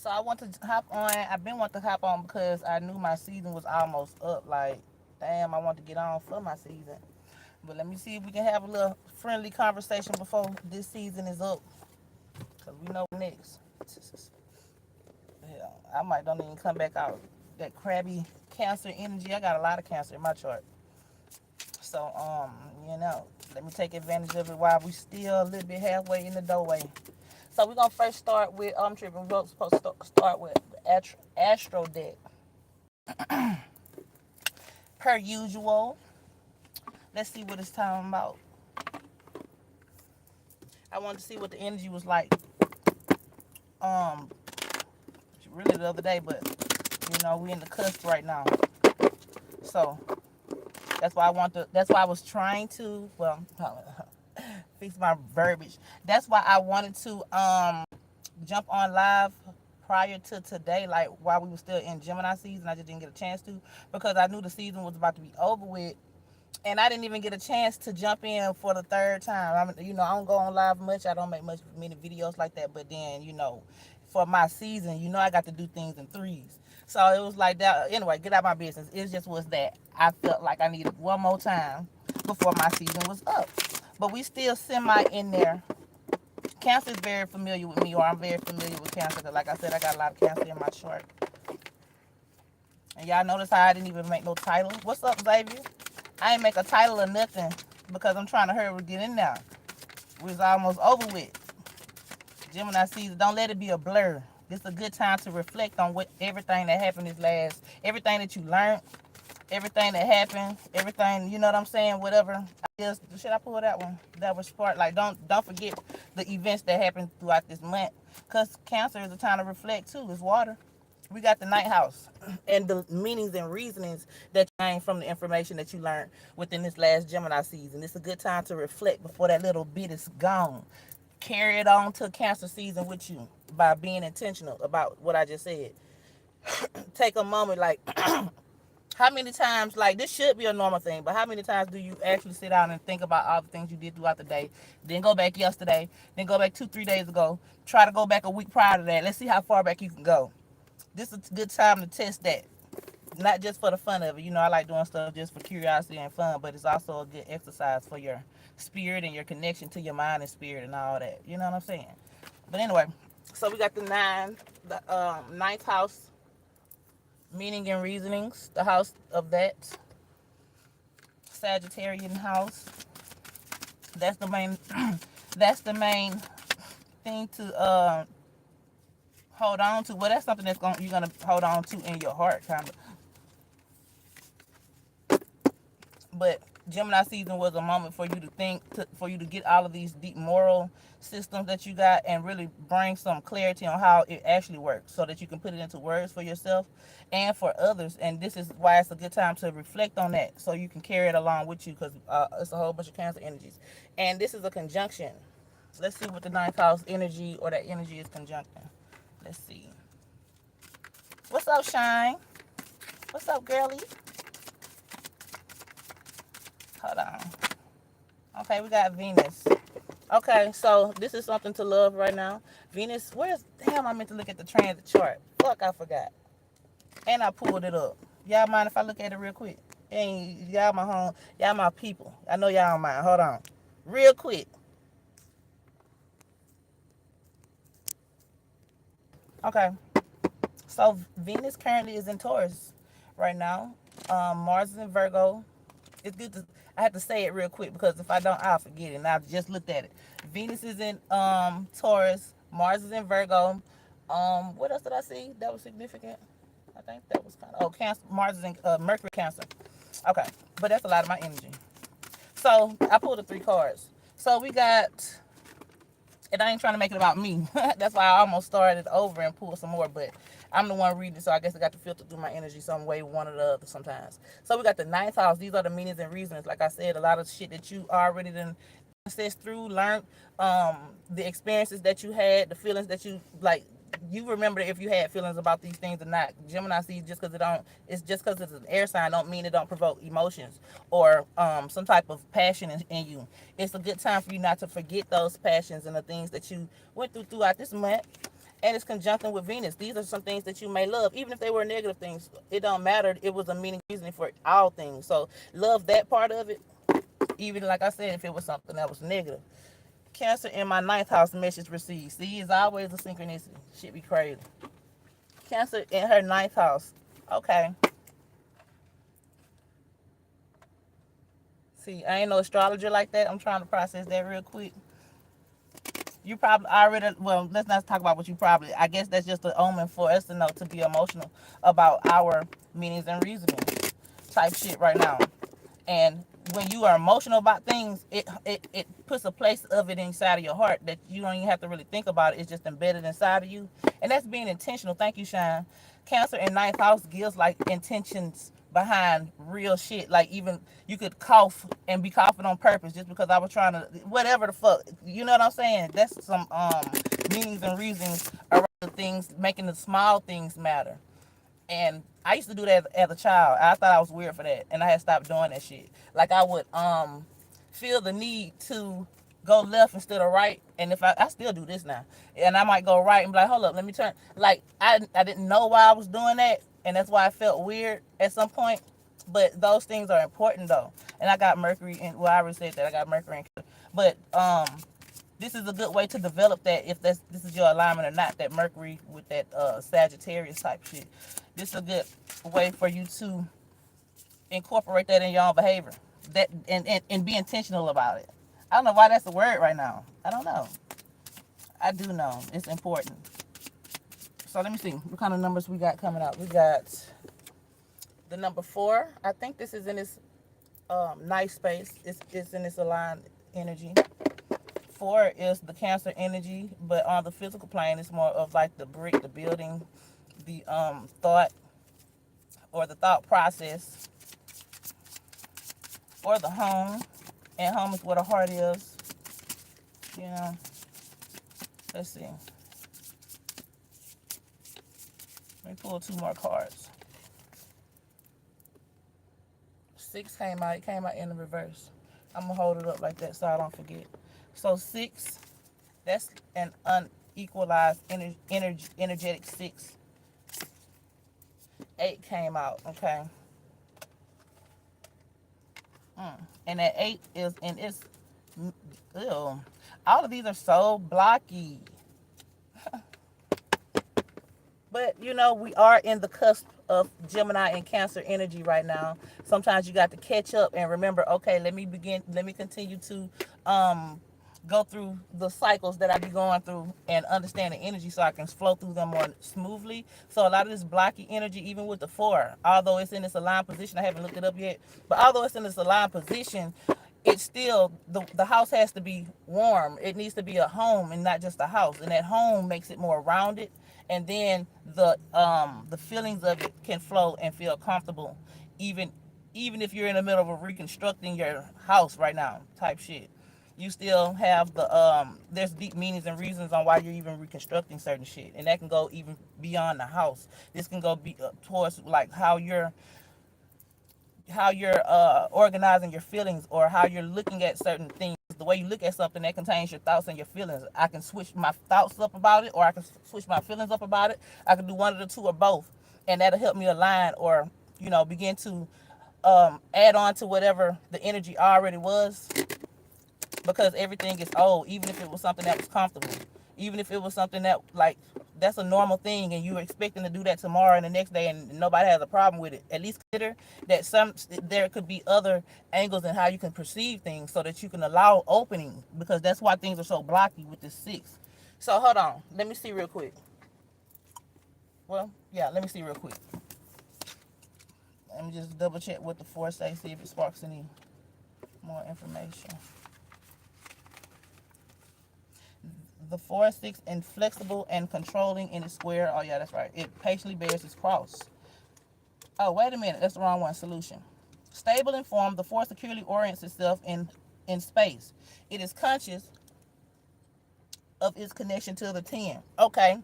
So I want to hop on. I've been wanting to hop on because I knew my season was almost up. Like, damn, I want to get on for my season. But let me see if we can have a little friendly conversation before this season is up. Because we know next. Hell, I might don't even come back out. That crabby Cancer energy. I got a lot of Cancer in my chart. So, you know, let me take advantage of it while we still a little bit halfway in the doorway. So we're gonna first start with tripping. We're supposed to start with the Astro deck. Per usual. Let's see what it's talking about. I wanted to see what the energy was like. Um, really the other day, but you know we in the cusp right now. So that's why I want to. That's why I was trying to. Well, fix my verbiage. That's why I wanted to jump on live prior to today, like while we were still in Gemini season. I just didn't get a chance to because I knew the season was about to be over with, and I didn't even get a chance to jump in for the third time. I mean, I don't go on live much. I don't make many videos like that. But then, for my season, I got to do things in threes. So it was like that. Anyway, get out my business. It just was that I felt like I needed one more time before my season was up. But we still semi in there. Cancer is very familiar with me, or I'm very familiar with Cancer. Because like I said, I got a lot of Cancer in my chart. And y'all notice how I didn't even make no title. What's up, Xavier? I ain't make a title or nothing because I'm trying to hurry to get in there. It's almost over with. Gemini season, don't let it be a blur. This is a good time to reflect on everything that happened everything that you learned, everything that happened, everything, you know what I'm saying, whatever. Should I pull that one? That was smart. Like, don't forget the events that happened throughout this month. Because Cancer is a time to reflect too. It's water. We got the ninth house and the meanings and reasonings that you gained from the information that you learned within this last Gemini season. It's a good time to reflect before that little bit is gone. Carry it on to Cancer season with you by being intentional about what I just said. Take a moment, like, how many times, like, this should be a normal thing, but how many times do you actually sit down and think about all the things you did throughout the day, then go back yesterday, then go back 2-3 days ago, try to go back a week prior to that. Let's see how far back you can go. This is a good time to test that. Not just for the fun of it. I like doing stuff just for curiosity and fun, but it's also a good exercise for your spirit and your connection to your mind and spirit and all that. You know what I'm saying? But anyway, so we got the ninth house, meaning and reasonings, the house of that. Sagittarian house. That's the main that's the main thing to hold on to. Well, that's something you're gonna hold on to in your heart, kind of. But Gemini season was a moment for you to for you to get all of these deep moral systems that you got and really bring some clarity on how it actually works, so that you can put it into words for yourself and for others. And this is why it's a good time to reflect on that, so you can carry it along with you, because it's a whole bunch of Cancer energies. And this is a conjunction. Let's see what the ninth house energy or that energy is conjuncting. Let's see. What's up, Shine? What's up, girlie? Hold on. Okay, we got Venus. Okay, so this is something to love right now. Venus, damn, I meant to look at the transit chart. Fuck, I forgot. And I pulled it up. Y'all mind if I look at it real quick? And y'all my people. I know y'all don't mind. Hold on. Real quick. Okay. So Venus currently is in Taurus right now. Mars is in Virgo. It's good to. I have to say it real quick because if I don't, I'll forget it. And I just looked at it. Venus is in Taurus. Mars is in Virgo. What else did I see that was significant? I think that was kind of Cancer. Mars is in Mercury Cancer. Okay, but that's a lot of my energy. So I pulled the 3 cards. So we got, and I ain't trying to make it about me. That's why I almost started over and pulled some more, but I'm the one reading it, so I guess I got to filter through my energy some way, one or the other sometimes. So we got the ninth house. These are the meanings and reasons. Like I said, a lot of shit that you already done processed through, learned, the experiences that you had, the feelings that you, like, you remember if you had feelings about these things or not. Gemini sees just because it's just because it's an air sign don't mean it don't provoke emotions or some type of passion in you. It's a good time for you not to forget those passions and the things that you went throughout this month. and it's conjuncting with Venus. These are some things that you may love, even if they were negative things. It don't matter. It was a meaning reasoning for all things. So love that part of it. Even like I said, if it was something that was negative. Cancer in my ninth house, message received. See, it's always a synchronicity. Shit be crazy. Cancer in her ninth house. Okay. See, I ain't no astrologer like that. I'm trying to process that real quick. You probably already, well, let's not talk about what you probably, I guess that's just an omen for us to know to be emotional about our meanings and reasonings type shit right now. And when you are emotional about things, it puts a place of it inside of your heart that you don't even have to really think about it. It's just embedded inside of you. And that's being intentional. Thank you, Shine. Cancer in ninth house gives like intentions behind real shit. Like even you could cough and be coughing on purpose just because I was trying to whatever the fuck. You know what I'm saying? That's some meanings and reasons around the things, making the small things matter. And I used to do that as a child. I thought I was weird for that, and I had stopped doing that shit. Like I would feel the need to go left instead of right, and if I still do this now, and I might go right and be like, hold up, let me turn. Like I didn't know why I was doing that, and that's why I felt weird at some point. But those things are important though, and I got Mercury, and well, I already said that I got Mercury, but this is a good way to develop that if this is your alignment or not, that Mercury with that Sagittarius type shit. This is a good way for you to incorporate that in your own behavior, that and be intentional about it. I don't know why that's the word right now. I don't know. I do know it's important. So let me see what kind of numbers we got coming out. We got the number 4. I think this is in this nice space. It's in this aligned energy. 4 is the Cancer energy, but on the physical plane, it's more of like the brick, the building, the thought or the thought process, or the home. And home is where the heart is. You know. Let's see. Let me pull 2 more cards. 6 came out. It came out in the reverse. I'm gonna hold it up like that so I don't forget. So 6, that's an unequalized energetic 6. 8 came out, okay. And that 8 is, and it's, ew. All of these are so blocky. But, you know, we are in the cusp of Gemini and Cancer energy right now. Sometimes you got to catch up and remember, okay, let me continue to go through the cycles that I be going through and understand the energy so I can flow through them more smoothly. So a lot of this blocky energy, even with the 4, although it's in this aligned position, I haven't looked it up yet, but although it's in this aligned position, it's still, the house has to be warm. It needs to be a home and not just a house. And that home makes it more rounded. And then the feelings of it can flow and feel comfortable, even if you're in the middle of reconstructing your house right now, type shit. You still have the there's deep meanings and reasons on why you're even reconstructing certain shit, and that can go even beyond the house. This can go towards like how you're organizing your feelings, or how you're looking at certain things. The way you look at something that contains your thoughts and your feelings. I can switch my thoughts up about it, or I can switch my feelings up about it. I can do one of the two or both, and that'll help me align, or begin to add on to whatever the energy already was, because everything is old. Even if it was something that was comfortable, even if it was something that, like, that's a normal thing, and you're expecting to do that tomorrow and the next day, and nobody has a problem with it. At least consider that there could be other angles in how you can perceive things, so that you can allow opening, because that's why things are so blocky with this 6. So hold on, let me see real quick. Well, yeah, let me see real quick. Let me just double check what the 4 say, see if it sparks any more information. The 4 and 6, inflexible and controlling in its square. Oh yeah, that's right. It patiently bears its cross. Oh, wait a minute, that's the wrong one. Solution. Stable in form, the 4 securely orients itself in space. It is conscious of its connection to the 10. Okay,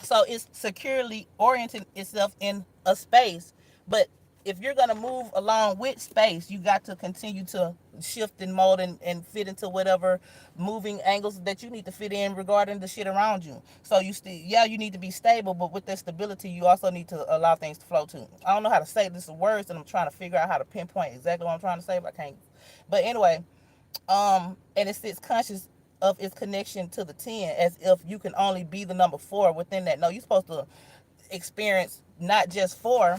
so it's securely orienting itself in a space, but if you're going to move along with space, you got to continue to shift and mold and fit into whatever moving angles that you need to fit in regarding the shit around you. So you still, yeah, you need to be stable, but with that stability, you also need to allow things to flow too. I don't know how to say this in words, and I'm trying to figure out how to pinpoint exactly what I'm trying to say, but I can't. But anyway, and it sits conscious of its connection to the 10, as if you can only be the number 4 within that. No, you're supposed to experience not just 4.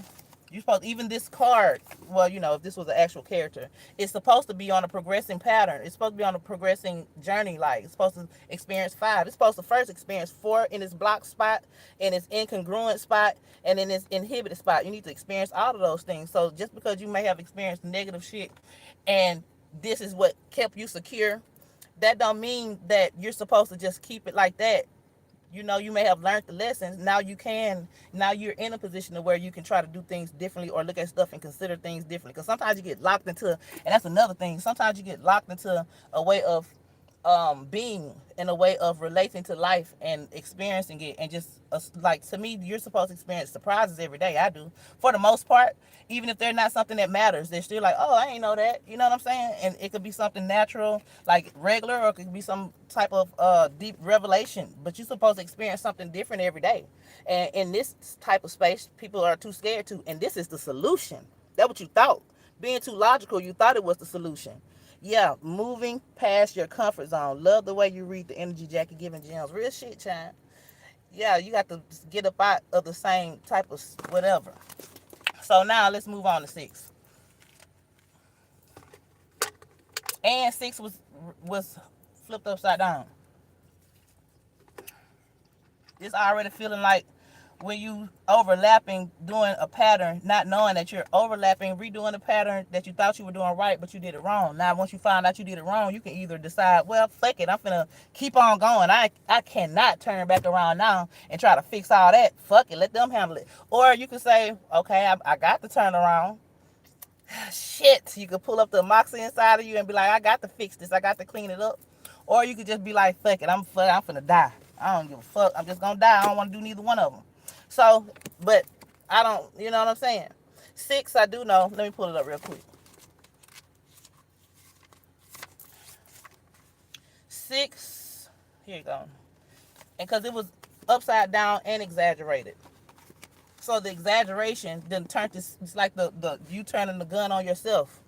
You're supposed, even this card, well, you know, if this was an actual character, it's supposed to be on a progressing pattern. It's supposed to be on a progressing journey. Like, it's supposed to experience 5. It's supposed to first experience 4 in its block spot, in its incongruent spot, and in its inhibited spot. You need to experience all of those things. So just because you may have experienced negative shit and this is what kept you secure, that don't mean that you're supposed to just keep it like that. You know, you may have learned the lessons. Now you're in a position to where you can try to do things differently or look at stuff and consider things differently. Because sometimes you get locked into, and that's another thing, sometimes you get locked into a way of being, in a way of relating to life and experiencing it, and just like, to me, you're supposed to experience surprises every day. I do, for the most part, even if they're not something that matters. They're still like, oh, I ain't know that, you know what I'm saying? And it could be something natural, like regular, or it could be some type of deep revelation, but you're supposed to experience something different every day. And in this type of space, people are too scared to, and this is the solution. That's what you thought. Being too logical, you thought it was the solution. Yeah, moving past your comfort zone. Love the way you read the energy jacket, giving gems. Real shit, child. Yeah, you got to get up out of the same type of whatever. So now let's move on to 6. And 6 was flipped upside down. It's already feeling like when you overlapping, doing a pattern, not knowing that you're overlapping, redoing a pattern that you thought you were doing right, but you did it wrong. Now, once you find out you did it wrong, you can either decide, well, fuck it, I'm finna keep on going. I cannot turn back around now and try to fix all that. Fuck it, let them handle it. Or you can say, okay, I got to turn around. Shit, you could pull up the moxie inside of you and be like, I got to fix this, I got to clean it up. Or you could just be like, fuck it, I'm finna die. I don't give a fuck, I'm just gonna die. I don't want to do neither one of them. So, but I don't, you know what I'm saying? 6, I do know. Let me pull it up real quick. 6, here you go. And because it was upside down and exaggerated. So the exaggeration then turned this, it's like the you turning the gun on yourself,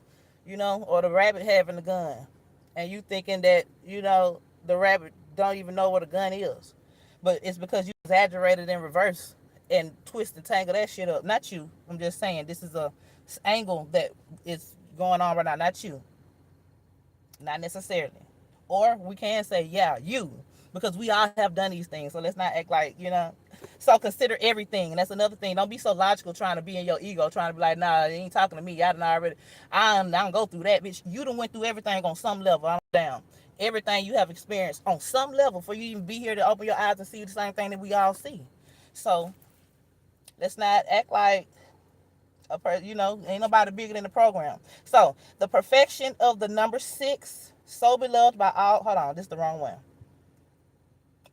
you know, or the rabbit having the gun. And you thinking that, you know, the rabbit don't even know what a gun is. But it's because you exaggerated in reverse and twist and tangle that shit up. Not you. I'm just saying this is a angle that is going on right now. Not you. Not necessarily. Or we can say, yeah, you. Because we all have done these things. So let's not act like, you know. So consider everything. And that's another thing. Don't be so logical trying to be in your ego, trying to be like, nah, they ain't talking to me. I don't go through that, bitch. You done went through everything on some level. I'm down. Everything you have experienced on some level for you to even be here to open your eyes and see the same thing that we all see. So let's not act like you know, ain't nobody bigger than the program. So the perfection of the number 6, so beloved by all. Hold on, this is the wrong one.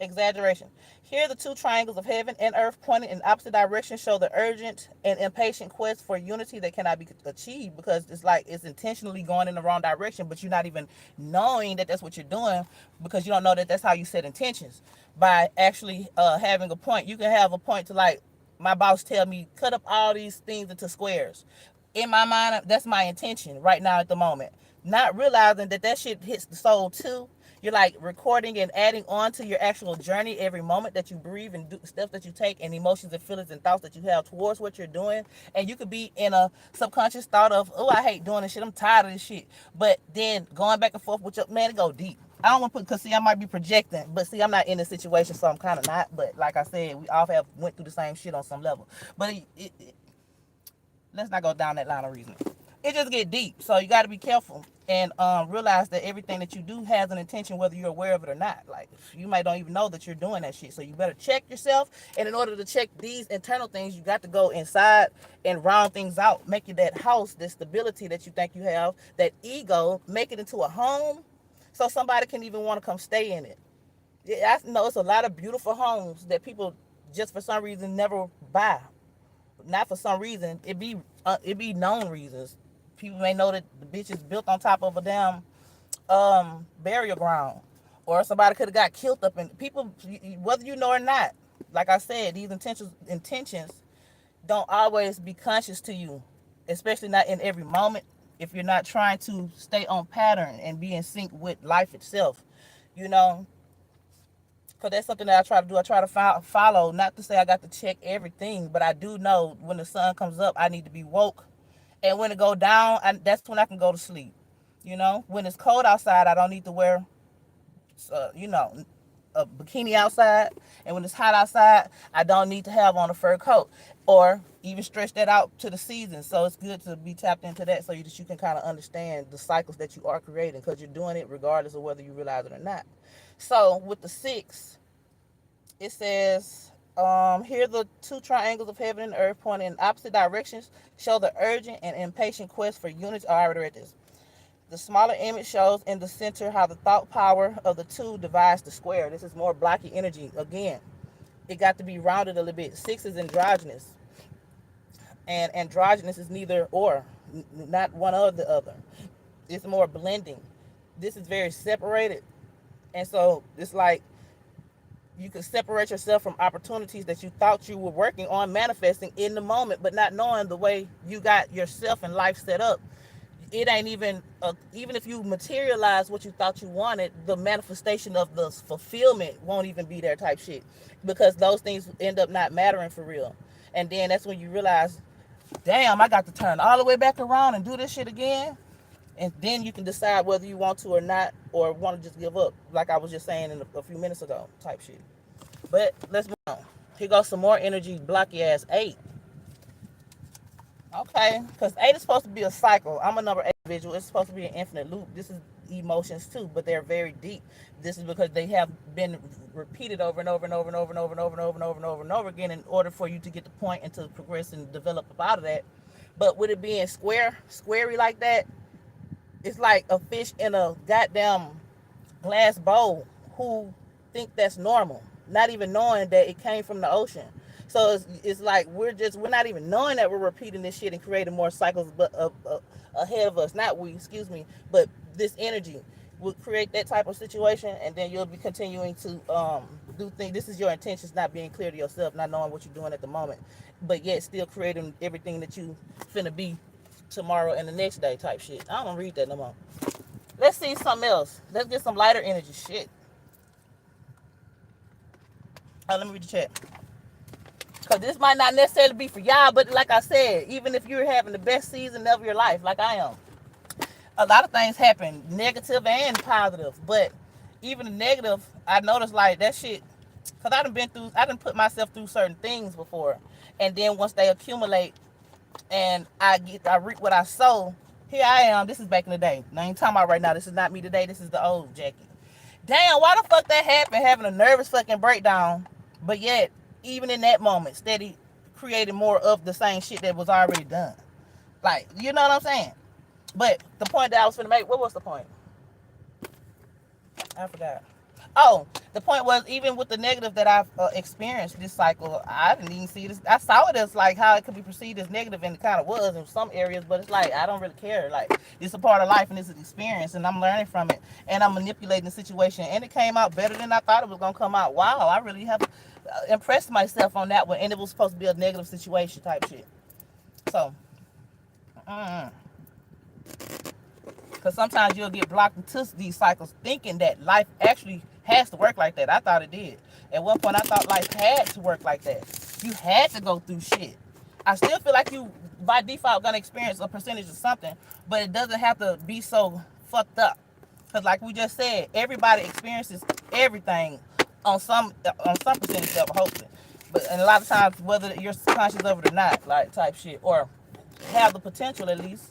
Exaggeration. Here, the 2 triangles of heaven and earth pointing in opposite directions show the urgent and impatient quest for unity that cannot be achieved, because it's like it's intentionally going in the wrong direction, but you're not even knowing that that's what you're doing, because you don't know that that's how you set intentions. By actually having a point, you can have a point to, like, my boss tell me, cut up all these things into squares. In my mind, that's my intention right now at the moment. Not realizing that that shit hits the soul too. You're like recording and adding on to your actual journey every moment that you breathe and do steps that you take and emotions and feelings and thoughts that you have towards what you're doing. And you could be in a subconscious thought of, oh, I hate doing this shit. I'm tired of this shit. But then going back and forth with your, man, it go deep. I don't want to put, because see, I might be projecting, but see, I'm not in the situation, so I'm kind of not. But like I said, we all have went through the same shit on some level. But let's not go down that line of reasoning. It just get deep, so you got to be careful and realize that everything that you do has an intention, whether you're aware of it or not. Like, you might don't even know that you're doing that shit, so you better check yourself. And in order to check these internal things, you got to go inside and round things out, make it that house, that stability that you think you have, that ego, make it into a home, so somebody can even want to come stay in it. I know it's a lot of beautiful homes that people just for some reason never buy. Not for some reason, it be it be known reasons. People may know that the bitch is built on top of a damn burial ground, or somebody could have got killed up in people, whether you know or not. Like I said, these intentions don't always be conscious to you, especially not in every moment. If you're not trying to stay on pattern and be in sync with life itself, you know, because that's something that I try to do. I try to follow, not to say I got to check everything, but I do know when the sun comes up, I need to be woke. And when it go down, that's when I can go to sleep. You know, when it's cold outside, I don't need to wear, you know, a bikini outside. And when it's hot outside, I don't need to have on a fur coat or even stretch that out to the season. So it's good to be tapped into that so that you can kind of understand the cycles that you are creating, because you're doing it regardless of whether you realize it or not. So with the 6, it says, here the 2 triangles of heaven and earth pointing in opposite directions show the urgent and impatient quest for unity. Oh, I already read this. The smaller image shows in the center how the thought power of the 2 divides the square. This is more blocky energy. Again, it got to be rounded a little bit. 6 is androgynous. And androgynous is neither or, not one or the other. It's more blending. This is very separated. And so it's like you can separate yourself from opportunities that you thought you were working on manifesting in the moment, but not knowing the way you got yourself and life set up. It ain't even, even if you materialize what you thought you wanted, the manifestation of the fulfillment won't even be there type shit, because those things end up not mattering for real. And then that's when you realize, damn, I got to turn all the way back around and do this shit again. And then you can decide whether you want to or not, or want to just give up, like I was just saying a few minutes ago type shit. But let's move on. Here goes some more energy, blocky ass 8. Okay, because 8 is supposed to be a cycle. I'm a number 8 individual. It's supposed to be an infinite loop. This is emotions too, but they're very deep. This is because they have been repeated over and over and over and over and over and over and over and over and over and over again in order for you to get the point and to progress and develop up out of that. But with it being squarey like that, it's like a fish in a goddamn glass bowl who think that's normal, not even knowing that it came from the ocean. So it's like we're not even knowing that we're repeating this shit and creating more cycles, but ahead of us. Not we, excuse me, but this energy will create that type of situation, and then you'll be continuing to do things. This is your intentions, not being clear to yourself, not knowing what you're doing at the moment, but yet still creating everything that you finna be tomorrow and the next day type shit. I don't read that no more. Let's see something else. Let's get some lighter energy shit. Oh, let me read the chat. Because this might not necessarily be for y'all, but like I said, even if you're having the best season of your life, like I am, a lot of things happen, negative and positive. But even the negative, I noticed like that shit, because I done put myself through certain things before. And then once they accumulate and I reap what I sow, here I am. This is back in the day. I ain't talking about right now. This is not me today. This is the old Jackie. Damn, why the fuck that happened? Having a nervous fucking breakdown. But yet, even in that moment, steady creating more of the same shit that was already done. Like, you know what I'm saying? But the point that I was finna make, what was the point? I forgot. Oh, the point was, even with the negative that I've experienced this cycle, I didn't even see this. I saw it as like how it could be perceived as negative, and it kind of was in some areas, but it's like, I don't really care. Like, it's a part of life and it's an experience, and I'm learning from it, and I'm manipulating the situation, and it came out better than I thought it was going to come out. Wow, I really have impressed myself on that one, and it was supposed to be a negative situation type shit. So, because sometimes you'll get blocked into these cycles thinking that life actually has to work like that. I thought it did. At one point, I thought life had to work like that. You had to go through shit. I still feel like you, by default, gonna experience a percentage of something, but it doesn't have to be so fucked up. Because like we just said, everybody experiences everything on some percentage level, hopefully. But and a lot of times, whether you're conscious of it or not, like type shit, or have the potential at least.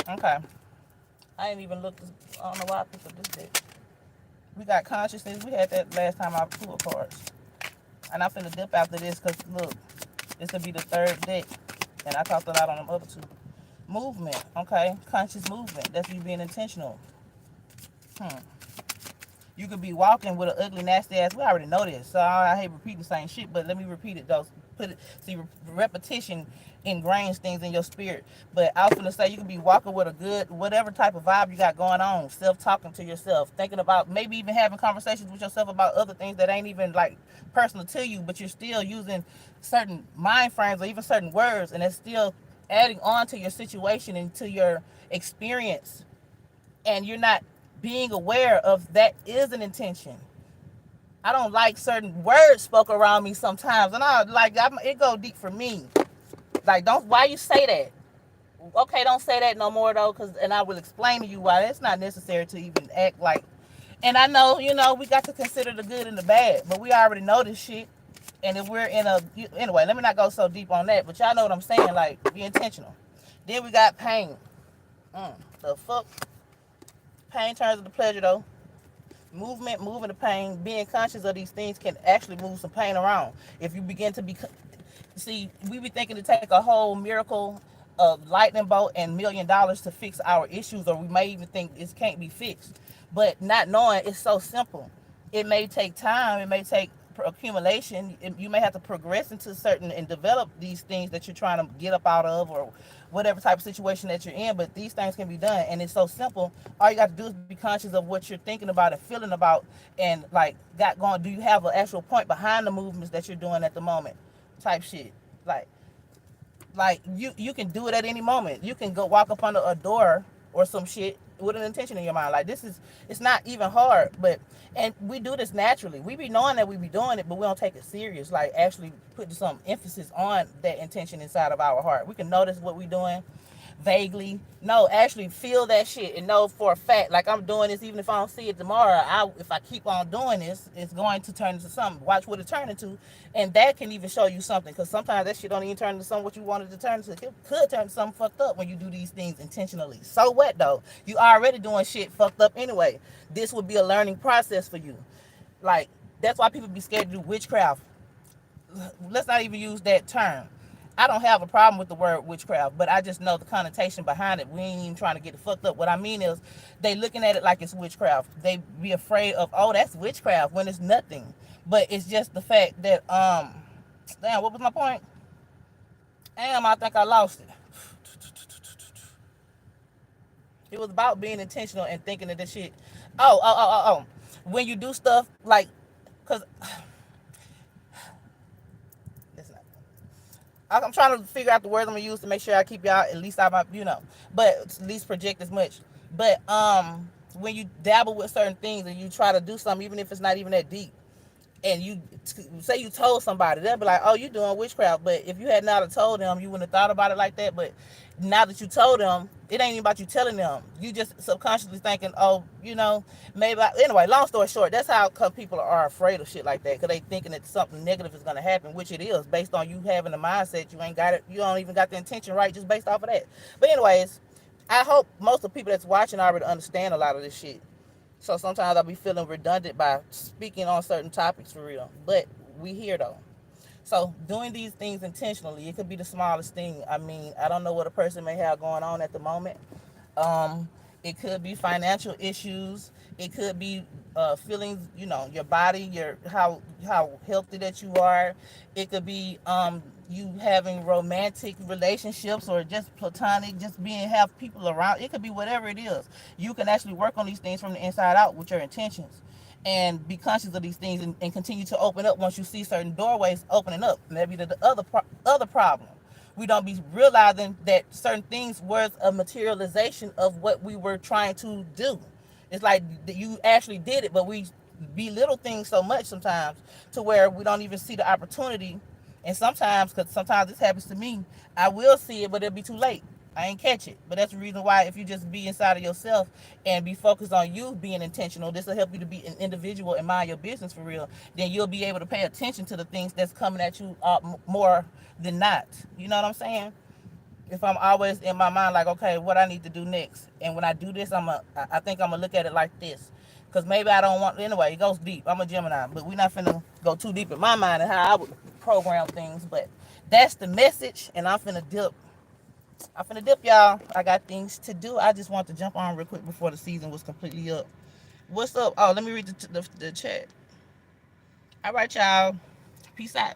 Okay. I ain't even looked. I don't know why I picked up this deck. We got consciousness. We had that last time I pulled cards. And I'm finna dip after this because, look, this will be the third deck. And I talked a lot on them other two. Movement, okay? Conscious movement. That's you being intentional. You could be walking with an ugly, nasty ass. We already know this, so I hate repeating the same shit. But let me repeat it though. Put it. See, repetition ingrains things in your spirit. But I was gonna say you could be walking with a good, whatever type of vibe you got going on, self-talking to yourself, thinking about maybe even having conversations with yourself about other things that ain't even like personal to you, but you're still using certain mind frames or even certain words, and it's still adding on to your situation and to your experience, and you're not being aware of that is an intention. I don't like certain words spoke around me sometimes, and it go deep for me. Like, don't, why you say that? Okay, don't say that no more though, and I will explain to you why it's not necessary to even act like. And I know, we got to consider the good and the bad, but we already know this shit. And if we're in a, anyway, let me not go so deep on that, but y'all know what I'm saying. Like, be intentional. Then we got pain. The fuck? Pain turns into pleasure though. Movement, moving the pain, being conscious of these things can actually move some pain around. If you begin to be, see, we be thinking to take a whole miracle of lightning bolt and $1,000,000 to fix our issues, or we may even think it can't be fixed. But not knowing it's so simple. It may take time. It may take accumulation. You may have to progress into certain and develop these things that you're trying to get up out of, or whatever type of situation that you're in. But these things can be done, and it's so simple. All you got to do is be conscious of what you're thinking about and feeling about, and like got going. Do you have an actual point behind the movements that you're doing at the moment? Type shit. Like you can do it at any moment. You can go walk up under a door or some shit with an intention in your mind. Like, it's not even hard, and we do this naturally. We be knowing that we be doing it, but we don't take it serious. Like, actually putting some emphasis on that intention inside of our heart. We can notice what we doing vaguely. No, actually feel that shit and know for a fact, like, I'm doing this. Even if I don't see it tomorrow, if I keep on doing this, it's going to turn into something. Watch what it turn into, and that can even show you something, because sometimes that shit don't even turn into something what you wanted to turn into. It could turn into something fucked up when you do these things intentionally. So what though? You already doing shit fucked up anyway. This would be a learning process for you. Like, that's why people be scared to do witchcraft. Let's not even use that term. I don't have a problem with the word witchcraft, but I just know the connotation behind it. We ain't even trying to get it fucked up. What I mean is, they looking at it like it's witchcraft. They be afraid of, oh, that's witchcraft, when it's nothing. But it's just the fact that, damn, what was my point? Damn, I think I lost it. It was about being intentional and thinking of this shit. Oh. When you do stuff like, cause I'm trying to figure out the words I'm gonna use to make sure I keep y'all, at least I might, but at least project as much. But when you dabble with certain things and you try to do something, even if it's not even that deep, and you say you told somebody, they'll be like, oh, you doing witchcraft. But if you had not have told them, you wouldn't have thought about it like that. But now that you told them, it ain't even about you telling them. You just subconsciously thinking, oh, maybe anyway, long story short, that's how come people are afraid of shit like that, because they thinking that something negative is going to happen, which it is, based on you having the mindset. You ain't got it, you don't even got the intention right, just based off of that. But anyways, I hope most of the people that's watching already understand a lot of this shit. So sometimes I'll be feeling redundant by speaking on certain topics for real. But we here though. So doing these things intentionally, it could be the smallest thing. I mean, I don't know what a person may have going on at the moment. It could be financial issues. It could be feelings, your body, how healthy that you are. It could be you having romantic relationships, or just platonic, just have people around. It could be whatever it is. You can actually work on these things from the inside out with your intentions, and be conscious of these things, and continue to open up once you see certain doorways opening up. Maybe the other problem. We don't be realizing that certain things was a materialization of what we were trying to do. It's like you actually did it, but we belittle things so much sometimes to where we don't even see the opportunity. And sometimes, because sometimes this happens to me, I will see it, but it'll be too late. I ain't catch it. But that's the reason why, if you just be inside of yourself and be focused on you being intentional, this will help you to be an individual and mind your business for real. Then you'll be able to pay attention to the things that's coming at you more than not. You know what I'm saying? If I'm always in my mind like, okay, what I need to do next, and when I do this, I think I'm gonna look at it like this, because maybe I don't want. Anyway, it goes deep. I'm a Gemini, but we're not finna go too deep in my mind and how I would program things. But that's the message, and I'm finna dip, y'all. I got things to do. I just want to jump on real quick before the season was completely up. What's up? Oh, let me read the chat. All right, y'all. Peace out.